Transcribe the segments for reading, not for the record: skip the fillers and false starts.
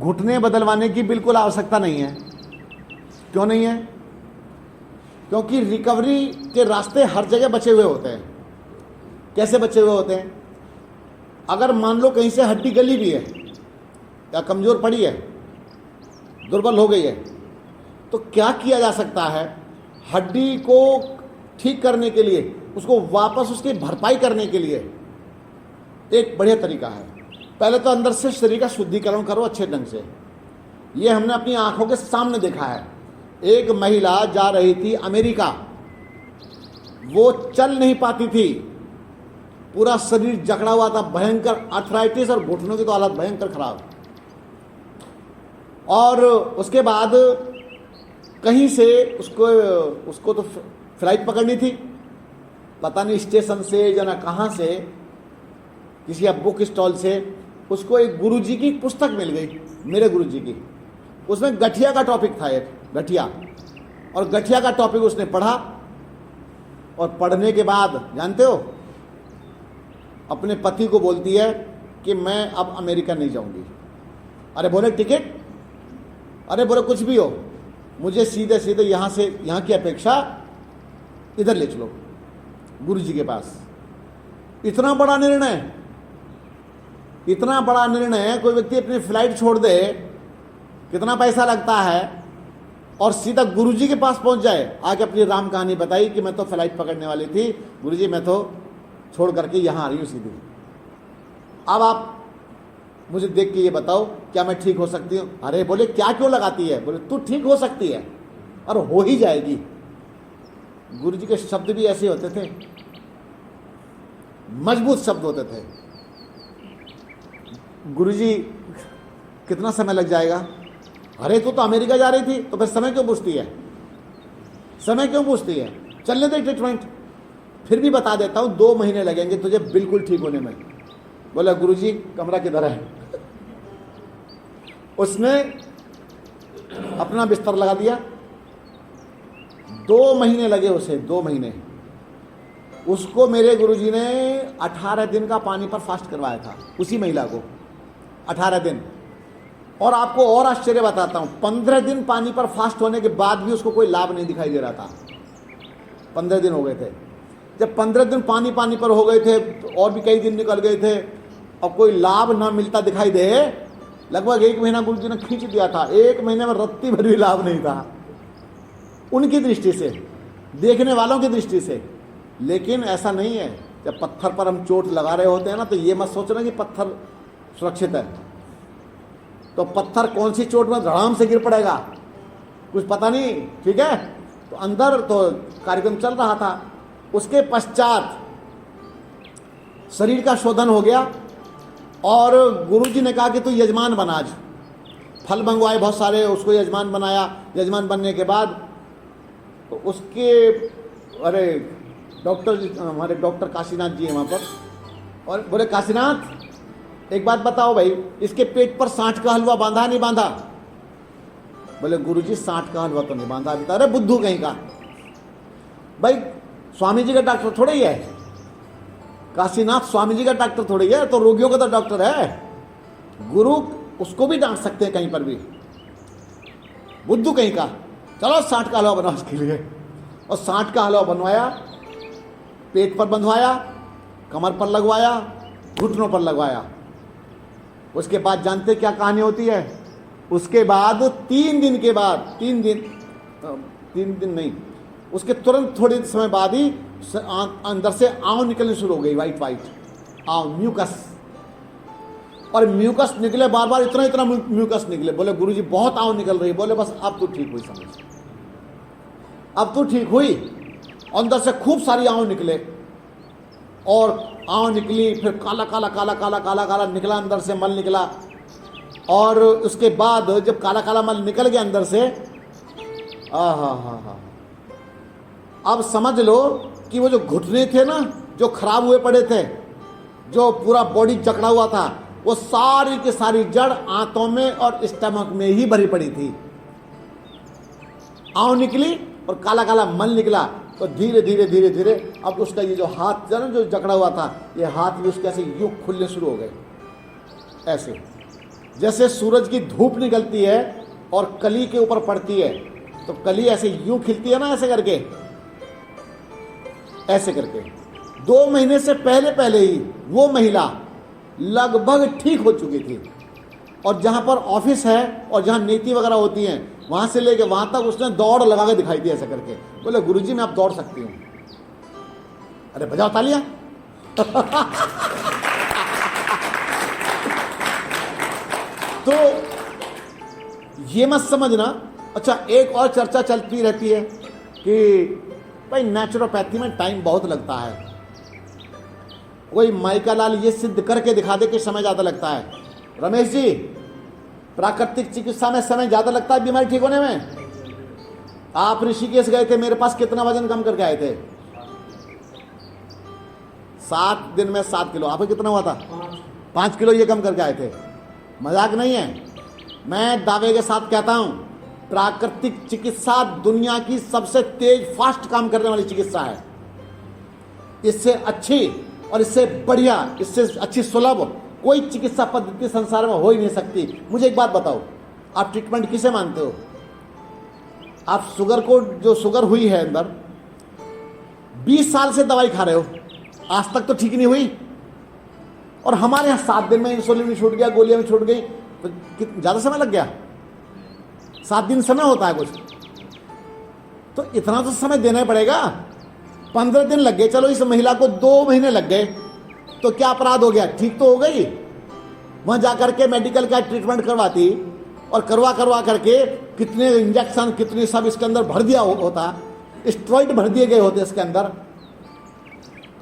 घुटने बदलवाने की बिल्कुल आवश्यकता नहीं है। क्यों नहीं है? क्योंकि रिकवरी के रास्ते हर जगह बचे हुए होते हैं। कैसे बचे हुए होते हैं? अगर मान लो कहीं से हड्डी गली भी है या कमज़ोर पड़ी है, दुर्बल हो गई है, तो क्या किया जा सकता है? हड्डी को ठीक करने के लिए, उसको वापस उसकी भरपाई करने के लिए एक बढ़िया तरीका है। पहले तो अंदर से शरीर का शुद्धिकरण करो अच्छे ढंग से। ये हमने अपनी आंखों के सामने देखा है। एक महिला जा रही थी अमेरिका, वो चल नहीं पाती थी, पूरा शरीर जकड़ा हुआ था, भयंकर आर्थराइटिस और घुटनों की तो हालत भयंकर खराब। और उसके बाद कहीं से उसको तो फ्लाइट पकड़नी थी, पता नहीं स्टेशन से या ना कहाँ से, किसी बुक स्टॉल से उसको एक गुरुजी की पुस्तक मिल गई, मेरे गुरुजी की। उसमें गठिया का टॉपिक था, एक गठिया, और गठिया का टॉपिक उसने पढ़ा। और पढ़ने के बाद जानते हो, अपने पति को बोलती है कि मैं अब अमेरिका नहीं जाऊंगी। अरे बोले टिकट? अरे बोले कुछ भी हो, मुझे सीधे सीधे यहाँ की अपेक्षा इधर ले चलो, गुरुजी के पास। इतना बड़ा निर्णय, इतना बड़ा निर्णय, कोई व्यक्ति अपनी फ्लाइट छोड़ दे, कितना पैसा लगता है, और सीधा गुरुजी के पास पहुंच जाए, आके अपनी राम कहानी बताई कि मैं तो फ्लाइट पकड़ने वाली थी गुरुजी, मैं तो छोड़ करके यहाँ आ रही हूँ सीधी। अब आप मुझे देख के ये बताओ, क्या मैं ठीक हो सकती हूँ? अरे बोले क्या क्यों लगाती है? बोले तू ठीक हो सकती है और हो ही जाएगी। गुरुजी के शब्द भी ऐसे होते थे, मजबूत शब्द होते थे। गुरुजी कितना समय लग जाएगा? अरे तू तो अमेरिका जा रही थी, तो फिर समय क्यों पूछती है? समय क्यों पूछती है? चलने दे ट्रीटमेंट, फिर भी बता देता हूँ 2 महीने लगेंगे तुझे बिल्कुल ठीक होने में। बोला गुरुजी कमरा किधर है? उसने अपना बिस्तर लगा दिया। 2 महीने लगे उसे, 2 महीने। उसको मेरे गुरुजी ने 18 दिन का पानी पर फास्ट करवाया था, उसी महिला को 18 दिन। और आपको और आश्चर्य बताता हूं, 15 दिन पानी पर फास्ट होने के बाद भी उसको कोई लाभ नहीं दिखाई दे रहा था। 15 दिन हो गए थे। जब 15 दिन पानी पर हो गए थे, तो और भी कई दिन निकल गए थे और कोई लाभ ना मिलता दिखाई दे, लगभग 1 महीना गुरुजी ने खींच दिया था। 1 महीने में रत्ती भर भी लाभ नहीं था उनकी दृष्टि से, देखने वालों की दृष्टि से। लेकिन ऐसा नहीं है। जब पत्थर पर हम चोट लगा रहे होते हैं ना, तो ये मत सोचना कि पत्थर सुरक्षित है। तो पत्थर कौन सी चोट में धड़ाम से गिर पड़ेगा, कुछ पता नहीं, ठीक है। तो अंदर तो कार्यक्रम चल रहा था। उसके पश्चात शरीर का शोधन हो गया और गुरुजी ने कहा कि तू यजमान बना। आज फल मंगवाए बहुत सारे, उसको यजमान बनाया। यजमान बनने के बाद तो उसके, अरे डॉक्टर, हमारे डॉक्टर काशीनाथ जी हैं वहाँ पर, और बोले काशीनाथ एक बात बताओ भाई, इसके पेट पर 60 का हलवा बांधा नहीं बांधा? बोले गुरुजी 60 का हलवा तो नहीं बांधा अभी। अरे बुद्धू कहीं का, भाई स्वामी जी का डॉक्टर थोड़ा ही है काशीनाथ, स्वामी जी का डॉक्टर थोड़ी है, तो रोगियों का तो डॉक्टर है। गुरु उसको भी डांट सकते हैं कहीं पर भी, बुद्धू कहीं का। चलो 60 का हलवा बनाओ उसके लिए। और 60 का हलवा बनवाया, पेट पर बंधवाया, कमर पर लगवाया, घुटनों पर लगवाया। उसके बाद जानते क्या कहानी होती है? उसके बाद 3 दिन के बाद, 3 दिन नहीं, उसके तुरंत थोड़े समय बाद ही अंदर से आंव निकलनी शुरू हो गई, वाइट आंव, म्यूकस। और म्यूकस निकले बार बार, इतना म्यूकस निकले। बोले गुरुजी बहुत आंव निकल रही है। बोले बस अब तो ठीक हुई, समझ, अब तो ठीक हुई। अंदर से खूब सारी आंव निकले, और आंव निकली, फिर काला निकला, अंदर से मल निकला। और उसके बाद जब काला मल निकल गया अंदर से, हा, अब समझ लो कि वो जो घुटने थे ना, जो खराब हुए पड़े थे, जो पूरा बॉडी जकड़ा हुआ था, वो सारी की सारी जड़ आंतों में और स्टमक में ही भरी पड़ी थी। आंव निकली और काला मल निकला। तो धीरे धीरे अब उसका ये जो हाथ था ना, जो जकड़ा हुआ था, ये हाथ भी उसके ऐसे यूं खुलने शुरू हो गए, ऐसे। जैसे सूरज की धूप निकलती है और कली के ऊपर पड़ती है, तो कली ऐसे यूं खिलती है ना, ऐसे करके, ऐसे करके 2 महीने से पहले पहले ही वो महिला लगभग ठीक हो चुकी थी। और जहां पर ऑफिस है और जहां नीति वगैरह होती हैं, वहां से लेके वहां तक उसने दौड़ लगा के दिखाई दी ऐसे करके। बोले गुरुजी मैं आप दौड़ सकती हूँ। अरे बजाओ तालियां। तो ये मत समझना। अच्छा, एक और चर्चा चलती रहती है कि भाई नेचुरोपैथी में टाइम बहुत लगता है। कोई माइका लाल ये सिद्ध करके दिखा दे कि समय ज़्यादा लगता है। रमेश जी, प्राकृतिक चिकित्सा में समय ज़्यादा लगता है बीमारी ठीक होने में? आप ऋषिकेश गए थे, मेरे पास कितना वजन कम करके आए थे? 7 दिन में 7 किलो। आपको कितना हुआ था? 5 किलो ये कम करके आए थे। मजाक नहीं है, मैं दावे के साथ कहता हूं, प्राकृतिक चिकित्सा दुनिया की सबसे तेज फास्ट काम करने वाली चिकित्सा है। इससे अच्छी और इससे बढ़िया, इससे अच्छी सुलभ कोई चिकित्सा पद्धति संसार में हो ही नहीं सकती। मुझे एक बात बताओ, आप ट्रीटमेंट किसे मानते हो? आप शुगर को, जो शुगर हुई है अंदर, 20 साल से दवाई खा रहे हो, आज तक तो ठीक नहीं हुई। और हमारे यहाँ 7 दिन में इंसुलिन भी छूट गया, गोलियां भी छूट गई, तो ज़्यादा समय लग गया? 7 दिन समय होता है कुछ, तो इतना तो समय देना ही पड़ेगा। 15 दिन लग गए, चलो इस महिला को 2 महीने लग गए, तो क्या अपराध हो गया? ठीक तो हो गई। वहां जाकर के मेडिकल का ट्रीटमेंट करवाती और करवा करके कितने इंजेक्शन, कितने सब इसके अंदर भर दिया होता, स्टेरॉइड भर दिए गए होते इसके अंदर।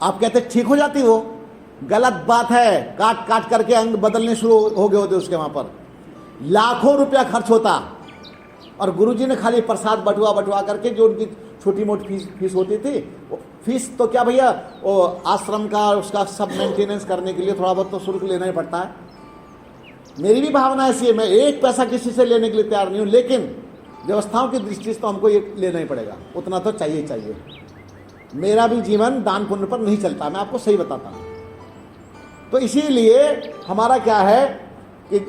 आप कहते ठीक हो जाती वो? गलत बात है। काट काट करके अंग बदलने शुरू हो गए होते उसके। वहां पर लाखों रुपया खर्च होता, और गुरुजी ने खाली प्रसाद बटुआ करके, जो उनकी छोटी मोटी फीस होती थी, फीस तो क्या भैया, वो आश्रम का उसका सब मेंटेनेंस करने के लिए थोड़ा बहुत तो शुल्क लेना ही पड़ता है। मेरी भी भावना ऐसी है, मैं 1 पैसा किसी से लेने के लिए तैयार नहीं हूँ, लेकिन व्यवस्थाओं की दृष्टि से तो हमको ये लेना ही पड़ेगा, उतना तो चाहिए। मेरा भी जीवन दान पुण्य पर नहीं चलता, मैं आपको सही बताता हूँ। तो इसीलिए हमारा क्या है कि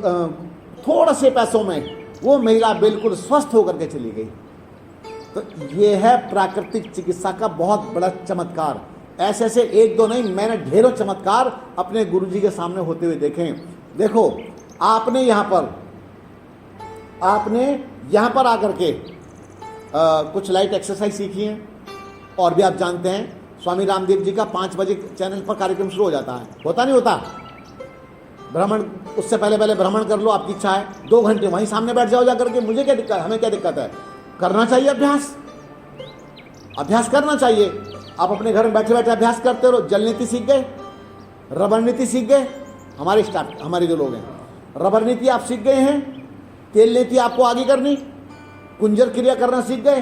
थोड़े से पैसों में वो महिला बिल्कुल स्वस्थ होकर के चली गई। तो ये है प्राकृतिक चिकित्सा का बहुत बड़ा चमत्कार। ऐसे ऐसे 1-2 नहीं, मैंने ढेरों चमत्कार अपने गुरुजी के सामने होते हुए देखे। देखो, आपने यहाँ पर आकर के कुछ लाइट एक्सरसाइज सीखी है, और भी आप जानते हैं स्वामी रामदेव जी का 5 बजे चैनल पर कार्यक्रम शुरू हो जाता है, होता नहीं होता? भ्रमण, उससे पहले भ्रमण कर लो, आपकी इच्छा है 2 घंटे वहीं सामने बैठ जाओ जाकर के। मुझे क्या दिक्कत, हमें क्या दिक्कत है? करना चाहिए अभ्यास करना चाहिए। आप अपने घर में बैठे बैठे अभ्यास करते रहो। जल नीति सीख गए, रबर नीति सीख गए, हमारे स्टाफ, हमारे जो लोग हैं, रबर नीति आप सीख गए हैं, तेल नीति आपको आगे करनी, कुंजर क्रिया करना सीख गए,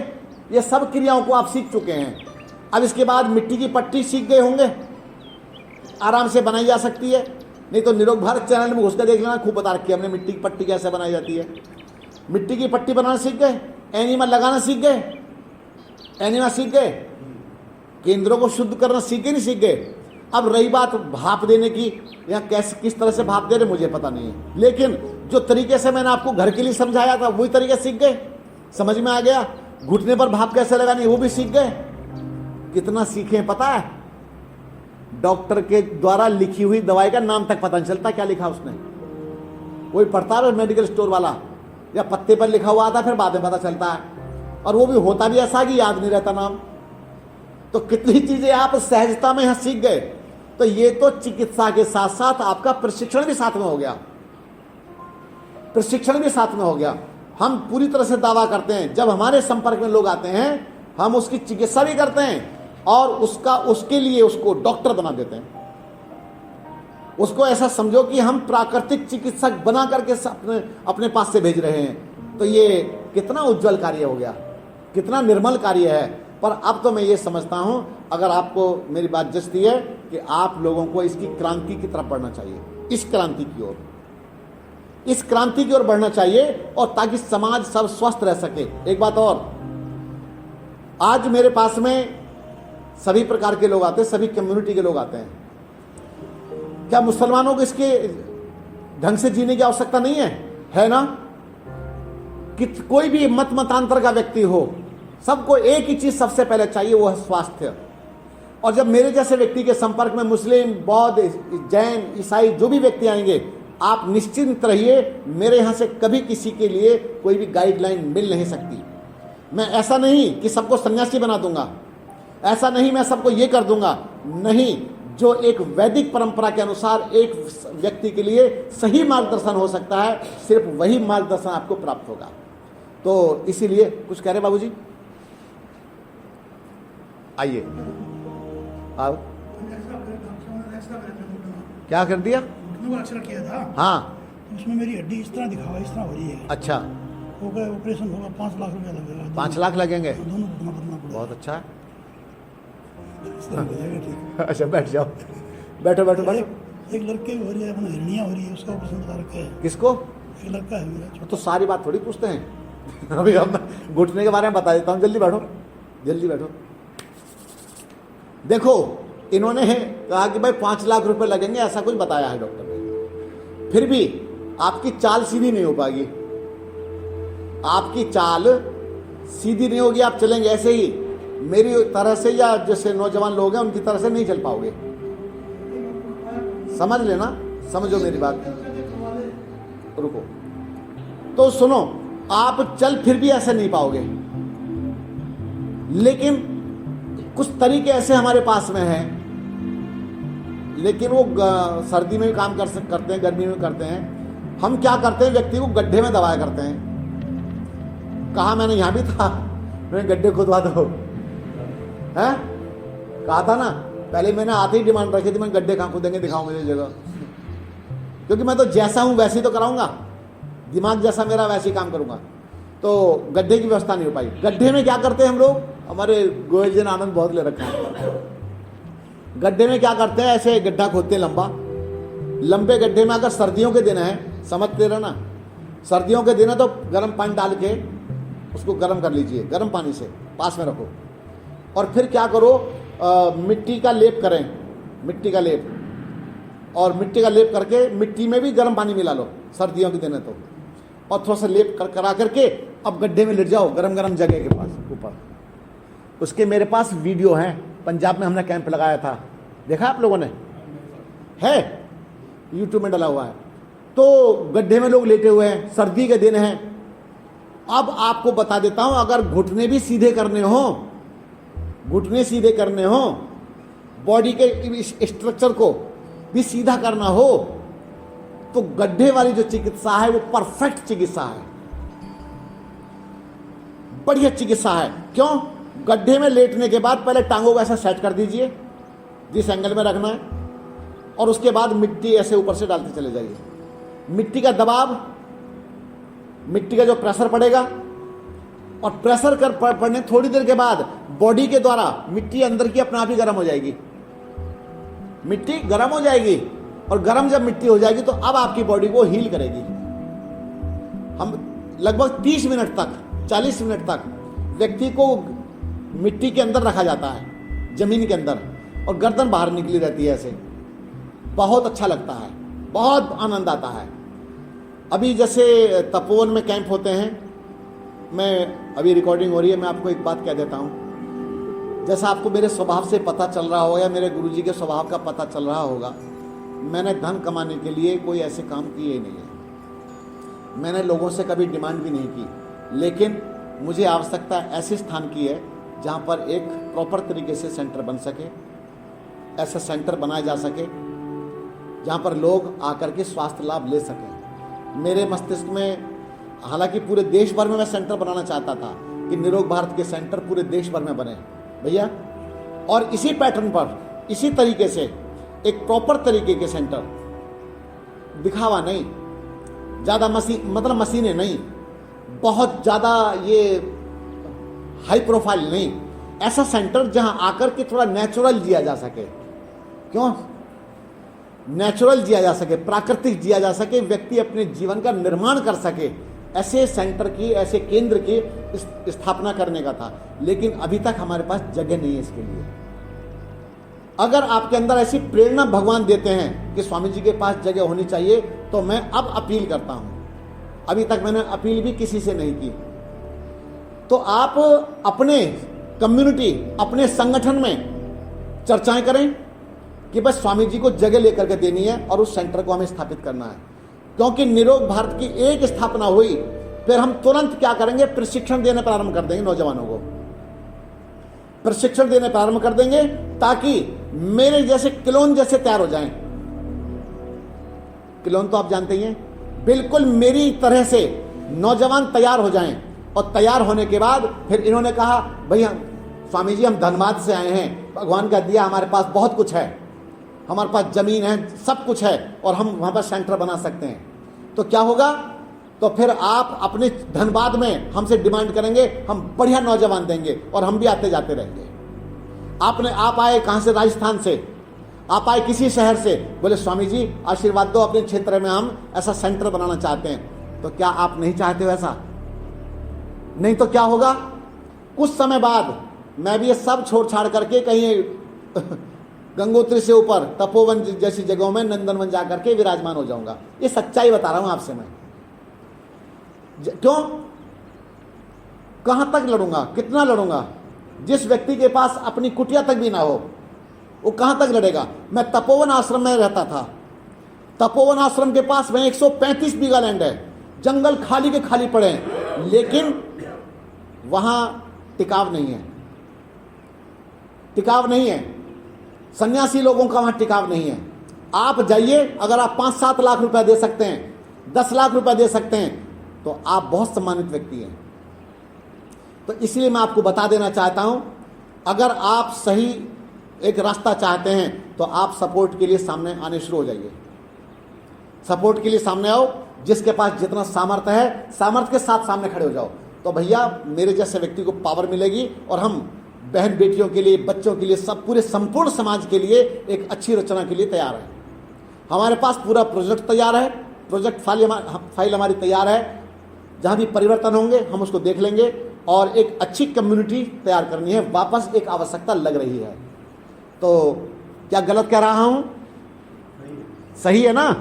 ये सब क्रियाओं को आप सीख चुके हैं। अब इसके बाद मिट्टी की पट्टी सीख गए होंगे, आराम से बनाई जा सकती है। नहीं तो निरोग भारत चैनल में घुस कर देख लेना, खूब बता रखी है हमने मिट्टी की पट्टी कैसे बनाई जाती है। मिट्टी की पट्टी बनाना सीख गए, एनिमा लगाना सीख गए, एनिमा सीख गए, केंद्रों को शुद्ध करना सीख गए, नहीं सीख गए? अब रही बात भाप देने की, या कैसे किस तरह से भाप दे रहे मुझे पता नहीं है, लेकिन जो तरीके से मैंने आपको घर के लिए समझाया था वही तरीके सीख गए, समझ में आ गया। घुटने पर भाप कैसे लगानी वो भी सीख गए। कितना सीखे पता है? डॉक्टर के द्वारा लिखी हुई दवाई का नाम तक पता नहीं चलता क्या लिखा उसने। कोई पढ़ता है मेडिकल स्टोर वाला, या पत्ते पर लिखा हुआ आता, फिर बाद में पता चलता है, और वो भी होता भी ऐसा कि याद नहीं रहता नाम। तो कितनी चीजें आप सहजता में यहां सीख गए। तो ये तो चिकित्सा के साथ साथ आपका प्रशिक्षण भी साथ में हो गया, प्रशिक्षण भी साथ में हो गया। हम पूरी तरह से दावा करते हैं, जब हमारे संपर्क में लोग आते हैं हम उसकी चिकित्सा भी करते हैं, और उसके लिए उसको डॉक्टर बना देते हैं। उसको ऐसा समझो कि हम प्राकृतिक चिकित्सक बना करके अपने पास से भेज रहे हैं। तो ये कितना उज्जवल कार्य हो गया, कितना निर्मल कार्य है। पर अब तो मैं ये समझता हूं, अगर आपको मेरी बात जचती है, कि आप लोगों को इसकी क्रांति की तरफ बढ़ना चाहिए, इस क्रांति की ओर, इस क्रांति की ओर बढ़ना चाहिए, और ताकि समाज सब स्वस्थ रह सके। एक बात और, आज मेरे पास में सभी प्रकार के लोग आते हैं, सभी कम्युनिटी के लोग आते हैं। क्या मुसलमानों को इसके ढंग से जीने की आवश्यकता नहीं है ना? कि कोई भी मतांतर का व्यक्ति हो, सबको एक ही चीज सबसे पहले चाहिए, वो है स्वास्थ्य। और जब मेरे जैसे व्यक्ति के संपर्क में मुस्लिम, बौद्ध, जैन, ईसाई जो भी व्यक्ति आएंगे, आप निश्चिंत रहिए, मेरे यहां से कभी किसी के लिए कोई भी गाइडलाइन मिल नहीं सकती। मैं ऐसा नहीं कि सबको सन्यासी बना दूंगा, ऐसा नहीं मैं सबको ये कर दूंगा, नहीं। जो एक वैदिक परंपरा के अनुसार एक व्यक्ति के लिए सही मार्गदर्शन हो सकता है, सिर्फ वही मार्गदर्शन आपको प्राप्त होगा। तो इसीलिए कुछ कह रहे बाबूजी? आइए, आओ। क्या कर दिया? किया था, हाँ, उसमें मेरी हड्डी इस तरह दिखा, इस तरह हो रही है। अच्छा, वो क्या ऑपरेशन होगा, 5 लाख रुपया लगेगा। 5 लाख लगेंगे? दोनों घुटना करना पड़ेगा। बहुत अच्छा है। इस तरह हो जाएगा, ठीक। अच्छा, बैठ जाओ, बैठो बैठो बैठो। एक लड़के की हो रही है, अपना हिरनिया हो रही है, उसका ऑपरेशन बता रखा है। किसको? एक लड़का है मेरा। तो सारी बात थोड़ी पूछते हैं। अभी हम घुटने के बारे में बता देता हूँ, जल्दी बैठो, जल्दी बैठो। देखो, इन्होंने कहा कि भाई 5 लाख रुपए लगेंगे, ऐसा कुछ बताया है डॉक्टर ने। फिर भी आपकी चाल सीधी नहीं हो पाएगी, आपकी चाल सीधी नहीं होगी, आप चलेंगे ऐसे ही मेरी तरह से, या जैसे नौजवान लोग हैं उनकी तरह से नहीं चल पाओगे। समझ लेना, समझो मेरी बात। रुको, तो सुनो, आप चल फिर भी ऐसे नहीं पाओगे, लेकिन कुछ तरीके ऐसे हमारे पास में हैं, लेकिन वो सर्दी में भी काम करते हैं, गर्मी में करते हैं। हम क्या करते हैं, व्यक्ति को गड्ढे में दबाया करते हैं। कहा मैंने, यहां भी था, मैं गड्ढे खुदवा दो, है? कहा था ना, पहले मैंने आते ही डिमांड रखी थी, मैं गड्ढे कहाँ खोदेंगे, दिखाओ मुझे जगह। क्योंकि मैं तो जैसा हूं वैसे ही तो कराऊंगा, दिमाग जैसा मेरा वैसे ही काम करूंगा। तो गड्ढे की व्यवस्था नहीं हो पाई। गड्ढे में क्या करते हैं हम लोग, हमारे गोयल जी ने आनंद बहुत ले रखा है। गड्ढे में क्या करते हैं, ऐसे गड्ढा खोदते हैं लंबा, लंबे गड्ढे में अगर सर्दियों के दिन है, समझते रहना, सर्दियों के दिन है तो गर्म पानी डाल के उसको गर्म कर लीजिए, गर्म पानी से पास में रखो, और फिर क्या करो, मिट्टी का लेप करें, मिट्टी का लेप, और मिट्टी का लेप करके मिट्टी में भी गर्म पानी मिला लो, सर्दियों के दिन है तो, और थोड़ा सा लेप करा करके अब गड्ढे में लेट जाओ, गरम गरम जगह के पास ऊपर। उसके मेरे पास वीडियो हैं, पंजाब में हमने कैंप लगाया था, देखा आप लोगों ने? है, यूट्यूब में डला हुआ है। तो गड्ढे में लोग लेटे हुए हैं, सर्दी के दिन है। अब आपको बता देता हूं, अगर घुटने भी सीधे करने हो, घुटने सीधे करने हो, बॉडी के स्ट्रक्चर को भी सीधा करना हो, तो गड्ढे वाली जो चिकित्सा है वो परफेक्ट चिकित्सा है, बढ़िया चिकित्सा है। क्यों? गड्ढे में लेटने के बाद पहले टांगों को ऐसा सेट कर दीजिए जिस एंगल में रखना है, और उसके बाद मिट्टी ऐसे ऊपर से डालते चले जाइए। मिट्टी का दबाव, मिट्टी का जो प्रेशर पड़ेगा, और प्रेशर कर पड़ने थोड़ी देर के बाद बॉडी के द्वारा मिट्टी अंदर की अपने आप ही गर्म हो जाएगी, मिट्टी गर्म हो जाएगी, और गर्म जब मिट्टी हो जाएगी तो अब आपकी बॉडी को हील करेगी। हम लगभग 30 मिनट तक, 40 मिनट तक व्यक्ति को मिट्टी के अंदर रखा जाता है, जमीन के अंदर, और गर्दन बाहर निकली रहती है ऐसे। बहुत अच्छा लगता है, बहुत आनंद आता है। अभी जैसे तपोवन में कैंप होते हैं, मैं अभी रिकॉर्डिंग हो रही है, मैं आपको एक बात कह देता हूँ, जैसा आपको मेरे स्वभाव से पता चल रहा होगा या मेरे गुरुजी के स्वभाव का पता चल रहा होगा, मैंने धन कमाने के लिए कोई ऐसे काम किए ही नहीं है। मैंने लोगों से कभी डिमांड भी नहीं की, लेकिन मुझे आवश्यकता ऐसे स्थान की है जहाँ पर एक प्रॉपर तरीके से सेंटर बन सके, ऐसा सेंटर बनाया जा सके जहाँ पर लोग आकर के स्वास्थ्य लाभ ले सकें। मेरे मस्तिष्क में, हालांकि पूरे देश भर में मैं सेंटर बनाना चाहता था कि निरोग भारत के सेंटर पूरे देश भर में बने भैया, और इसी पैटर्न पर, इसी तरीके से एक प्रॉपर तरीके के सेंटर, दिखावा नहीं, ज़्यादा मतलब मशीनें नहीं, बहुत ज़्यादा ये हाई प्रोफाइल नहीं, ऐसा सेंटर जहां आकर के थोड़ा नेचुरल जिया जा सके। क्यों? नेचुरल जिया जा सके, प्राकृतिक जिया जा सके, व्यक्ति अपने जीवन का निर्माण कर सके, ऐसे सेंटर की, ऐसे केंद्र की स्थापना करने का था। लेकिन अभी तक हमारे पास जगह नहीं है इसके लिए। अगर आपके अंदर ऐसी प्रेरणा भगवान देते हैं कि स्वामी जी के पास जगह होनी चाहिए, तो मैं अब अपील करता हूं। अभी तक मैंने अपील भी किसी से नहीं की। तो आप अपने कम्युनिटी, अपने संगठन में चर्चाएं करें कि बस स्वामी जी को जगह लेकर के देनी है और उस सेंटर को हमें स्थापित करना है। क्योंकि निरोग भारत की एक स्थापना हुई, फिर हम तुरंत क्या करेंगे, प्रशिक्षण देने प्रारंभ कर देंगे। नौजवानों को प्रशिक्षण देने प्रारंभ कर देंगे ताकि मेरे जैसे क्लोन जैसे तैयार हो जाएं। क्लोन तो आप जानते ही हैं, बिल्कुल मेरी तरह से नौजवान तैयार हो जाएं। और तैयार होने के बाद फिर इन्होंने कहा, भैया स्वामी जी हम धनबाद से आए हैं, भगवान का दिया हमारे पास बहुत कुछ है, हमारे पास जमीन है, सब कुछ है और हम वहां पर सेंटर बना सकते हैं। तो क्या होगा, तो फिर आप अपने धनबाद में हमसे डिमांड करेंगे, हम बढ़िया नौजवान देंगे और हम भी आते जाते रहेंगे। आप आए कहां से, राजस्थान से, आप आए किसी शहर से, बोले स्वामी जी आशीर्वाद दो, अपने क्षेत्र में हम ऐसा सेंटर बनाना चाहते हैं। तो क्या आप नहीं चाहते हो ऐसा? नहीं तो क्या होगा, कुछ समय बाद मैं भी ये सब छोड़ छाड़ करके कहीं गंगोत्री से ऊपर तपोवन जैसी जगहों में, नंदनवन जा करके विराजमान हो जाऊंगा। ये सच्चाई बता रहा हूं आपसे मैं। क्यों, कहां तक लड़ूंगा, कितना लड़ूंगा? जिस व्यक्ति के पास अपनी कुटिया तक भी ना हो, वो कहां तक लड़ेगा? मैं तपोवन आश्रम में रहता था। तपोवन आश्रम के पास में 135 बीघा लैंड है, जंगल खाली के खाली पड़े हैं, लेकिन वहां टिकाव नहीं है, टिकाव नहीं है। सन्यासी लोगों का वहां टिकाव नहीं है। आप जाइए, अगर आप 5-7 लाख रुपया दे सकते हैं, 10 लाख रुपया दे सकते हैं, तो आप बहुत सम्मानित व्यक्ति हैं। तो इसलिए मैं आपको बता देना चाहता हूं, अगर आप सही एक रास्ता चाहते हैं तो आप सपोर्ट के लिए सामने आने शुरू हो जाइए। सपोर्ट के लिए सामने आओ, जिसके पास जितना सामर्थ्य है, सामर्थ्य के साथ सामने खड़े हो जाओ। तो भैया मेरे जैसे व्यक्ति को पावर मिलेगी और हम बहन बेटियों के लिए, बच्चों के लिए, सब पूरे संपूर्ण समाज के लिए एक अच्छी रचना के लिए तैयार है। हमारे पास पूरा प्रोजेक्ट तैयार है, प्रोजेक्ट फाइल हमारी तैयार है। जहाँ भी परिवर्तन होंगे हम उसको देख लेंगे और एक अच्छी कम्युनिटी तैयार करनी है। वापस एक आवश्यकता लग रही है। तो क्या गलत कह रहा हूँ? सही है ना?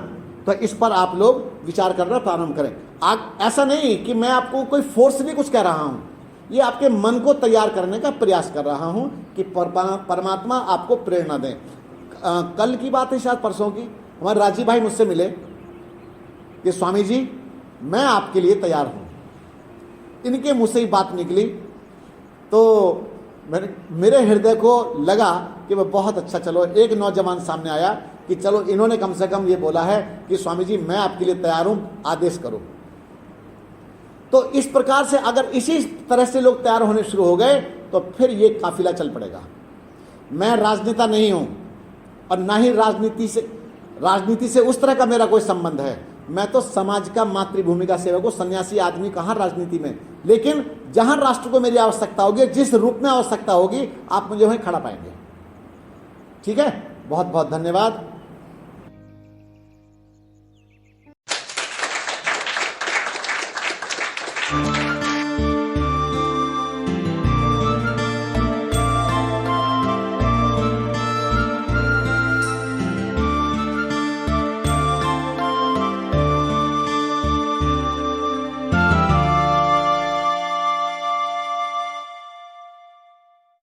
तो इस पर आप लोग विचार करना प्रारंभ करें। ऐसा नहीं कि मैं आपको कोई फोर्सली कुछ कह रहा हूँ, ये आपके मन को तैयार करने का प्रयास कर रहा हूँ कि परमात्मा आपको प्रेरणा दें। कल की बात है, शायद परसों की, हमारे राजीव भाई मुझसे मिले कि स्वामी जी मैं आपके लिए तैयार हूँ। इनके मुँह से ही बात निकली तो मेरे हृदय को लगा कि वह बहुत अच्छा, चलो एक नौजवान सामने आया कि चलो इन्होंने कम से कम ये बोला है कि स्वामी जी मैं आपके लिए तैयार हूँ, आदेश करो। तो इस प्रकार से अगर इसी तरह से लोग तैयार होने शुरू हो गए तो फिर ये काफिला चल पड़ेगा। मैं राजनेता नहीं हूं और ना ही राजनीति से उस तरह का मेरा कोई संबंध है। मैं तो समाज का मातृभूमि का सेवक हूं, सन्यासी आदमी कहाँ राजनीति में। लेकिन जहां राष्ट्र को मेरी आवश्यकता होगी, जिस रूप में आवश्यकता होगी, आप मुझे वहीं खड़ा पाएंगे। ठीक है, बहुत बहुत धन्यवाद।